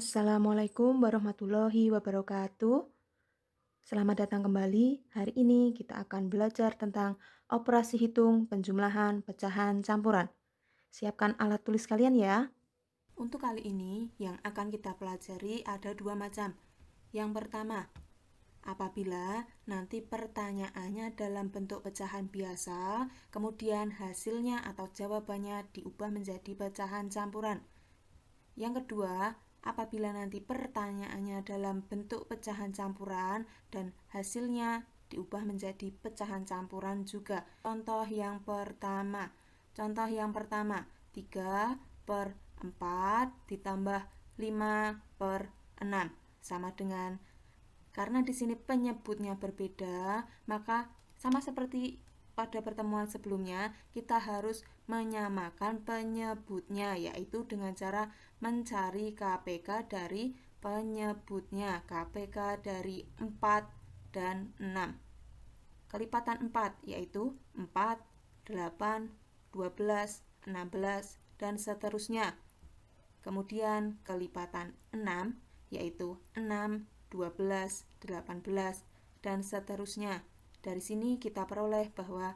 Assalamualaikum warahmatullahi wabarakatuh. Selamat datang kembali. Hari ini kita akan belajar tentang operasi hitung, penjumlahan, pecahan, campuran. Siapkan alat tulis kalian ya. Untuk kali ini yang akan kita pelajari ada dua macam. Yang pertama, apabila nanti pertanyaannya dalam bentuk pecahan biasa, kemudian hasilnya atau jawabannya diubah menjadi pecahan campuran. Yang kedua, apabila nanti pertanyaannya dalam bentuk pecahan campuran dan hasilnya diubah menjadi pecahan campuran juga. Contoh yang pertama, 3/4 ditambah 5/6 sama dengan, karena di sini penyebutnya berbeda, maka sama seperti pada pertemuan sebelumnya, kita harus menyamakan penyebutnya, yaitu dengan cara mencari KPK dari penyebutnya. KPK dari 4 dan 6. Kelipatan 4 yaitu 4, 8, 12, 16, dan seterusnya. Kemudian kelipatan 6 yaitu 6, 12, 18, dan seterusnya. Dari sini kita peroleh bahwa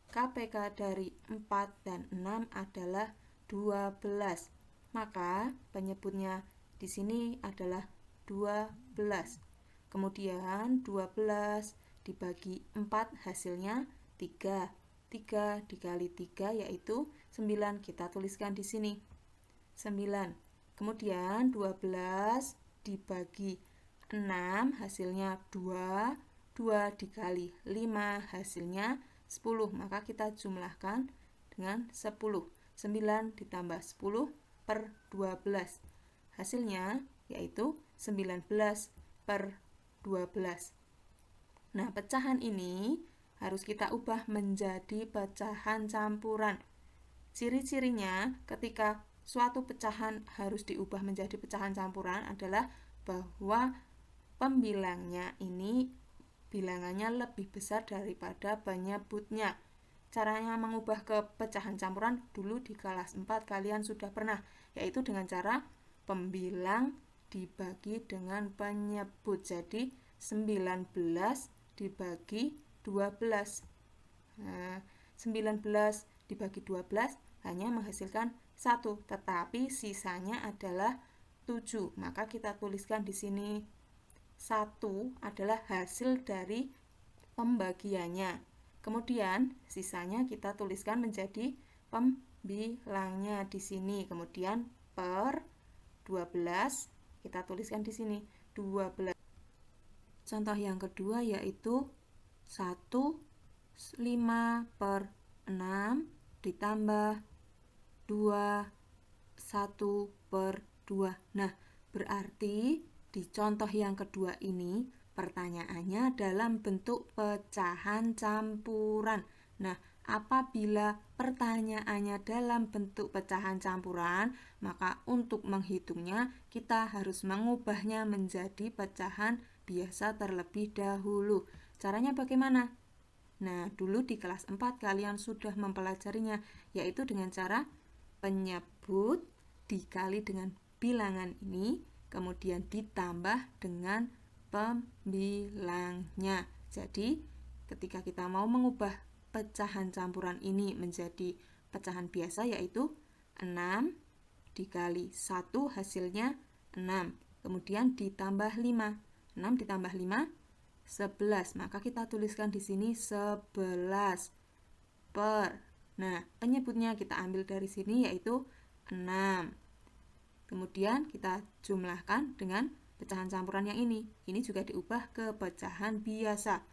KPK dari 4 dan 6 adalah 12. Maka penyebutnya di sini adalah 12. Kemudian 12 dibagi 4 hasilnya 3. 3 dikali 3 yaitu 9. Kita tuliskan di sini 9. Kemudian 12 dibagi 6 hasilnya 2. 2 dikali 5 hasilnya 10. Maka kita jumlahkan dengan 10. 9 ditambah 10 per 12. Hasilnya yaitu 19 per 12. Nah, pecahan ini harus kita ubah menjadi pecahan campuran. Ciri-cirinya ketika suatu pecahan harus diubah menjadi pecahan campuran adalah bahwa pembilangnya ini bilangannya lebih besar daripada penyebutnya. Caranya mengubah ke pecahan campuran dulu di kelas 4 kalian sudah pernah, yaitu dengan cara pembilang dibagi dengan penyebut. Jadi 19 dibagi 12. Nah, 19 dibagi 12 hanya menghasilkan 1, tetapi sisanya adalah 7. Maka kita tuliskan di sini 1 adalah hasil dari pembagiannya. Kemudian sisanya kita tuliskan menjadi pembilangnya di sini. Kemudian per 12 kita tuliskan di sini 12. Contoh yang kedua yaitu 1 5/6 ditambah 2 1/2. Nah, berarti di contoh yang kedua ini pertanyaannya dalam bentuk pecahan campuran. Nah, apabila pertanyaannya dalam bentuk pecahan campuran, maka untuk menghitungnya kita harus mengubahnya menjadi pecahan biasa terlebih dahulu. Caranya bagaimana? Nah, dulu di kelas 4 kalian sudah mempelajarinya, yaitu dengan cara penyebut dikali dengan bilangan ini, kemudian ditambah dengan pembilangnya. Jadi, ketika kita mau mengubah pecahan campuran ini menjadi pecahan biasa, yaitu 6 dikali 1 hasilnya 6. Kemudian ditambah 5. 6 ditambah 5, 11. Maka kita tuliskan di sini 11 per. Nah, penyebutnya kita ambil dari sini yaitu 6. Kemudian kita jumlahkan dengan pecahan campuran yang ini. Ini juga diubah ke pecahan biasa.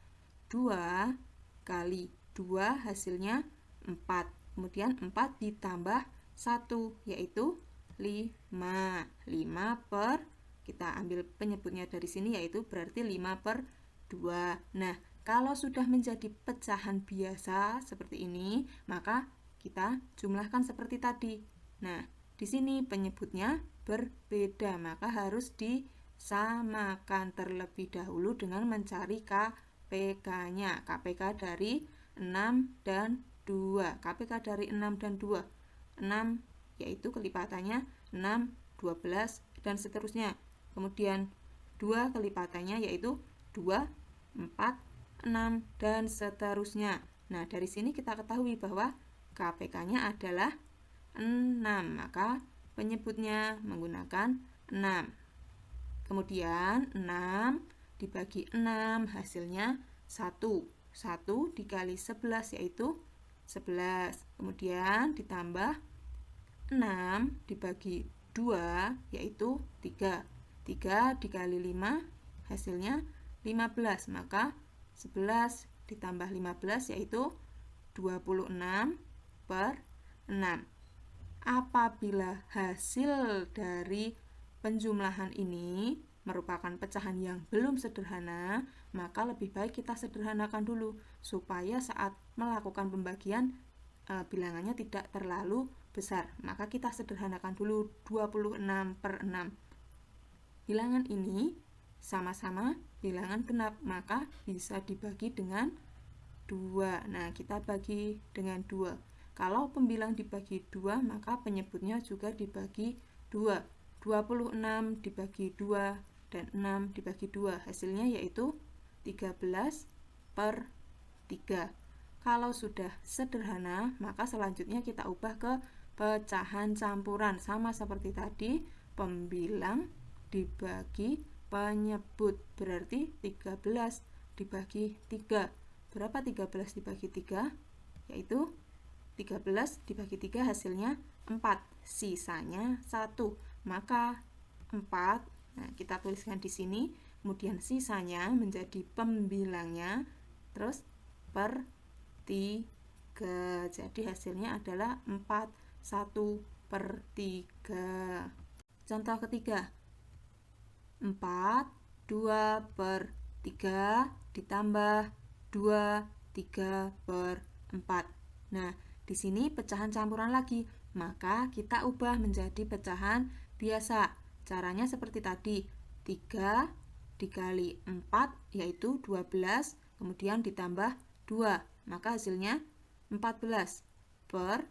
2 kali 2 hasilnya 4. Kemudian 4 ditambah 1 yaitu 5. 5 per, kita ambil penyebutnya dari sini yaitu berarti 5/2. Nah, kalau sudah menjadi pecahan biasa seperti ini, maka kita jumlahkan seperti tadi. Nah, di sini penyebutnya berbeda, maka harus disamakan terlebih dahulu dengan mencari KPK-nya. KPK dari 6 dan 2. KPK dari 6 dan 2. 6 yaitu kelipatannya 6, 12, dan seterusnya. Kemudian 2 kelipatannya yaitu 2, 4, 6, dan seterusnya. Nah, dari sini kita ketahui bahwa KPK-nya adalah 6, maka penyebutnya menggunakan 6. Kemudian 6 dibagi 6 hasilnya 1. 1 dikali 11 yaitu 11. Kemudian ditambah 6 dibagi 2 yaitu 3. 3 dikali 5 hasilnya 15. Maka 11 ditambah 15 yaitu 26 per 6. Apabila hasil dari penjumlahan ini merupakan pecahan yang belum sederhana, maka lebih baik kita sederhanakan dulu supaya saat melakukan pembagian bilangannya tidak terlalu besar. Maka kita sederhanakan dulu 26 per 6. Bilangan ini sama-sama bilangan genap, maka bisa dibagi dengan 2. Nah, kita bagi dengan 2. Kalau pembilang dibagi 2, maka penyebutnya juga dibagi 2. 26 dibagi 2 dan 6 dibagi 2. Hasilnya yaitu 13 per 3. Kalau sudah sederhana, maka selanjutnya kita ubah ke pecahan campuran. Sama seperti tadi, pembilang dibagi penyebut. Berarti 13 dibagi 3. Berapa 13 dibagi 3? Yaitu 13 dibagi 3 hasilnya 4, sisanya 1. Maka 4, nah kita tuliskan di sini, kemudian sisanya menjadi pembilangnya, terus per 3. Jadi hasilnya adalah 4, 1 per 3. Contoh ketiga, 4, 2 per 3 ditambah 2, 3 per 4. Nah, di sini pecahan campuran lagi, maka kita ubah menjadi pecahan biasa. Caranya seperti tadi, 3 dikali 4 yaitu 12, kemudian ditambah 2, maka hasilnya 14 per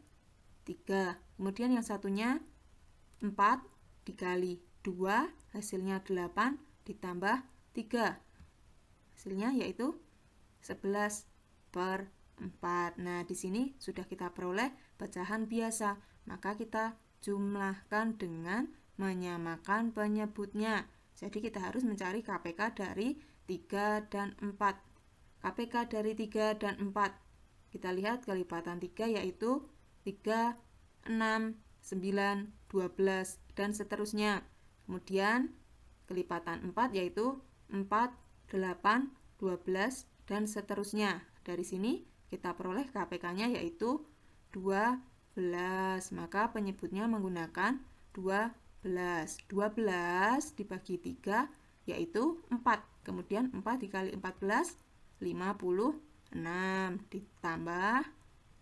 3. Kemudian yang satunya 4 dikali 2 hasilnya 8 ditambah 3, hasilnya yaitu 11 per 4. Nah, di sini sudah kita peroleh pecahan biasa, maka kita jumlahkan dengan menyamakan penyebutnya. Jadi kita harus mencari KPK dari 3 dan 4. KPK dari 3 dan 4. Kita lihat kelipatan 3 yaitu 3, 6, 9, 12 dan seterusnya. Kemudian kelipatan 4 yaitu 4, 8, 12 dan seterusnya. Dari sini kita peroleh KPK-nya yaitu 12, maka penyebutnya menggunakan 12. 12 dibagi 3 yaitu 4. Kemudian 4 dikali 14, 56. Ditambah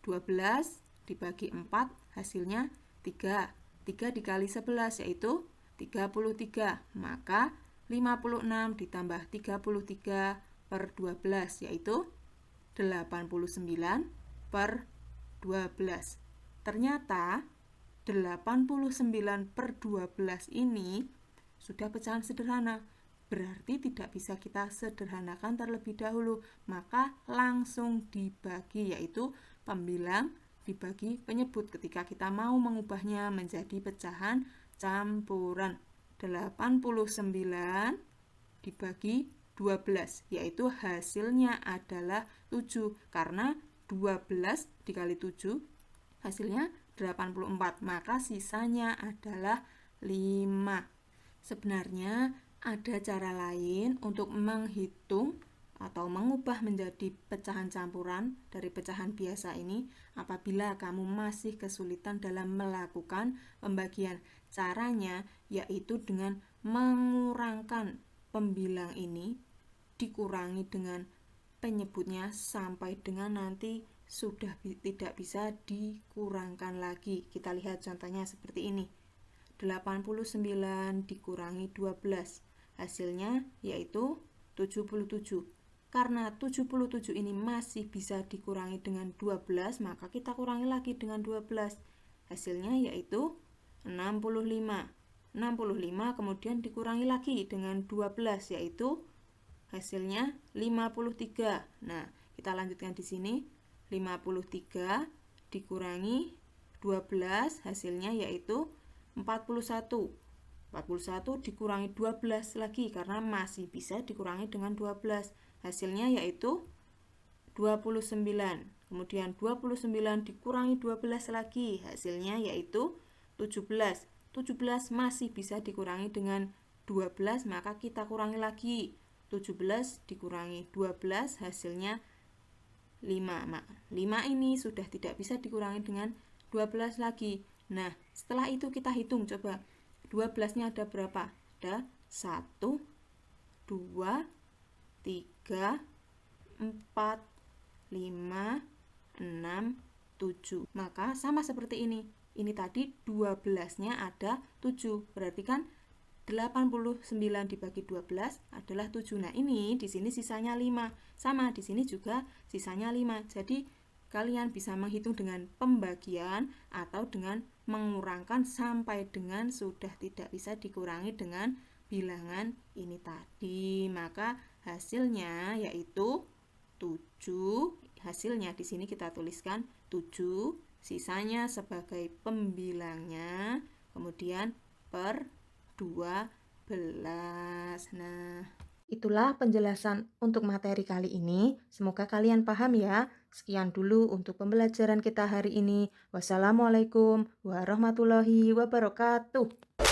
12 dibagi 4 hasilnya 3. 3 dikali 11 yaitu 33. Maka 56 ditambah 33 per 12 yaitu 89 per 12. Ternyata 89 per 12 ini sudah pecahan sederhana. Berarti tidak bisa kita sederhanakan terlebih dahulu. Maka langsung dibagi, yaitu pembilang dibagi penyebut ketika kita mau mengubahnya menjadi pecahan campuran. 89 dibagi 12, yaitu hasilnya adalah 7, karena 12 dikali 7 hasilnya 84, maka sisanya adalah 5. Sebenarnya ada cara lain untuk menghitung atau mengubah menjadi pecahan campuran dari pecahan biasa ini apabila kamu masih kesulitan dalam melakukan pembagian. Caranya yaitu dengan mengurangkan pembilang ini dikurangi dengan penyebutnya sampai dengan nanti sudah tidak bisa dikurangkan lagi. Kita lihat contohnya seperti ini. 89 dikurangi 12, hasilnya yaitu 77. Karena 77 ini masih bisa dikurangi dengan 12, maka kita kurangi lagi dengan 12. Hasilnya yaitu 65. 65 kemudian dikurangi lagi dengan 12 yaitu hasilnya 53. Nah, kita lanjutkan di sini. 53 dikurangi 12 hasilnya yaitu 41. 41 dikurangi 12 lagi karena masih bisa dikurangi dengan 12. Hasilnya yaitu 29. Kemudian 29 dikurangi 12 lagi, hasilnya yaitu 17. 17 masih bisa dikurangi dengan 12, maka kita kurangi lagi. 17 dikurangi 12 hasilnya 5. 5 ini sudah tidak bisa dikurangi dengan 12 lagi. Nah, setelah itu kita hitung coba. 12-nya ada berapa? Ada 1, 2, 3, 4, 5, 6, 7. Maka sama seperti ini. Ini tadi 12-nya ada 7. Berarti kan 89 dibagi 12 adalah 7. Nah, ini di sini sisanya 5. Sama, di sini juga sisanya 5. Jadi, kalian bisa menghitung dengan pembagian atau dengan mengurangkan sampai dengan sudah tidak bisa dikurangi dengan bilangan ini tadi. Maka hasilnya yaitu 7. Hasilnya di sini kita tuliskan 7, sisanya sebagai pembilangnya, kemudian per 12. Nah, itulah penjelasan untuk materi kali ini. Semoga kalian paham ya. Sekian dulu untuk pembelajaran kita hari ini. Wassalamualaikum warahmatullahi wabarakatuh.